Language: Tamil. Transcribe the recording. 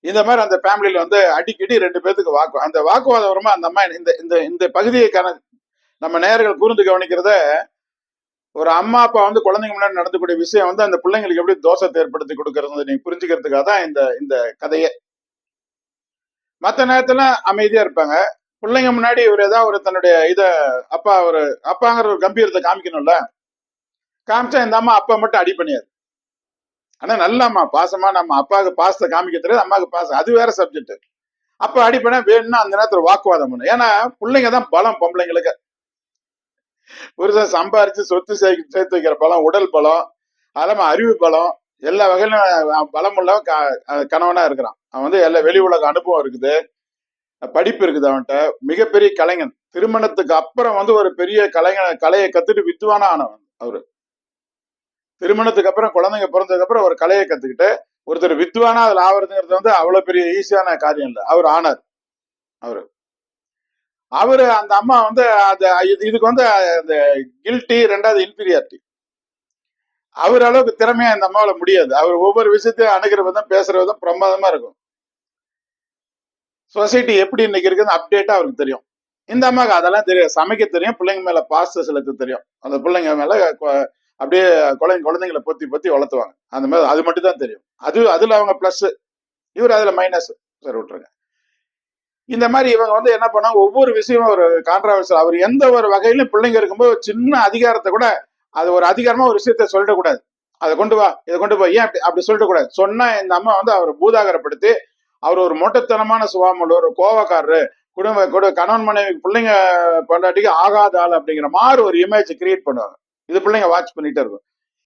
இந்த மாதிரி அந்த ஃபேமிலியில வந்து அடிக்கடி ரெண்டு பேத்துக்கு அந்த வாக்குவாதம் வருமா அந்த அம்மா இந்த இந்த இந்த பகுதியை நம்ம நேயர்கள் கூர்ந்து கவனிக்கிறத, ஒரு அம்மா அப்பா வந்து குழந்தைங்க முன்னாடி நடந்தக்கூடிய விஷயம் வந்து அந்த பிள்ளைங்களுக்கு எப்படி தோஷத்தை ஏற்படுத்தி கொடுக்கறது நீங்க புரிஞ்சுக்கிறதுக்காக தான் இந்த இந்த கதையை. மற்ற நேரத்துல அமைதியா இருப்பாங்க. பிள்ளைங்க முன்னாடி ஒரு ஏதாவது ஒரு தன்னுடைய அப்பாங்கிற ஒரு கம்பீரத்தை காமிக்கணும்ல. காமிச்சா இந்த அம்மா அப்பா மட்டும் அடி பண்ணியாது. ஆனா நல்ல அம்மா பாசமா நம்ம அப்பாவுக்கு பாசத்தை காமிக்க தெரியாது, அம்மாவுக்கு பாசம் அது வேற சப்ஜெக்ட். அப்ப அடி பண்ண வேணும்னா அந்த நேரத்துல வாக்குவாதம் பண்ணும். ஏன்னா பிள்ளைங்க தான் பலம் பொம்பளைங்களுக்கு. புருஷன் சம்பாரிச்சு சொத்து சேர்த்து வைக்கிற பலம், உடல் பலம், அதெல்லாம் அறிவு பலம், எல்லா வகையிலும் பலம் உள்ள கணவனா இருக்கிறான். அவன் வந்து எல்லா வெளி உலக அனுபவம் இருக்குது, படிப்பு இருக்குது அவன்கிட்ட, மிகப்பெரிய கலைஞன். திருமணத்துக்கு அப்புறம் வந்து ஒரு பெரிய கலையை கத்துட்டு வித்துவானா ஆனவன் அவரு. திருமணத்துக்கு அப்புறம் குழந்தைங்க பிறந்ததுக்கு அப்புறம் ஒரு கலையை கத்துக்கிட்டு ஒருத்தர் வித்துவானா அதுல ஆவறதுங்கிறது வந்து அவ்வளவு பெரிய ஈஸியான காரியம் இல்லை. அவர் ஆனார். அவரு அந்த அம்மா வந்து இதுக்கு வந்து அந்த கில்ட்டி, ரெண்டாவது இன்பீரியாரிட்டி. அவர் அளவுக்கு திறமையா இந்த அம்மாவில முடியாது. அவர் ஒவ்வொரு விஷயத்தையும் அணுகிற விதம், பேசுற விதம் பிரமாதமா இருக்கும். சொசைட்டி எப்படி இன்னைக்கு இருக்குன்னு அப்டேட்டா அவருக்கு தெரியும். இந்த அம்மாவுக்கு அதெல்லாம் தெரியும். சமைக்க தெரியும், பிள்ளைங்க மேல பாச செலுத்த தெரியும். அந்த பிள்ளைங்க மேல அப்படியே குழந்தைங்களை பொத்தி பொத்தி வளர்த்துவாங்க. அந்த மாதிரி அது மட்டும் தான் தெரியும். அதுல அவங்க பிளஸ், இவர் அதுல மைனஸ். சரி விட்டுருங்க. இந்த மாதிரி இவங்க வந்து என்ன பண்ணாங்க, ஒவ்வொரு விஷயமும் ஒரு கான்ட்ராவர்சல். அவர் எந்த ஒரு வகையிலும் பிள்ளைங்க இருக்கும்போது சின்ன அதிகாரத்தை கூட அது ஒரு அதிகாரமா ஒரு விஷயத்த சொல்லிடக்கூடாது. அதை கொண்டு வா, இதை கொண்டு போய் ஏன் அப்படி சொல்லிடக்கூடாது. சொன்னா இந்த அம்மா வந்து அவர் பூதாகரப்படுத்தி அவர் ஒரு மொட்டத்தனமான சுவாமல், ஒரு கோவக்காரரு, கணவன் மனைவி பிள்ளைங்க பொண்டாட்டிக்கு ஆகாத ஆள் அப்படிங்கிற மாதிரி ஒரு இமேஜ் கிரியேட் பண்ணுவாங்க. இது பிள்ளைங்க வாட்ச் பண்ணிட்டே இருக்கும்.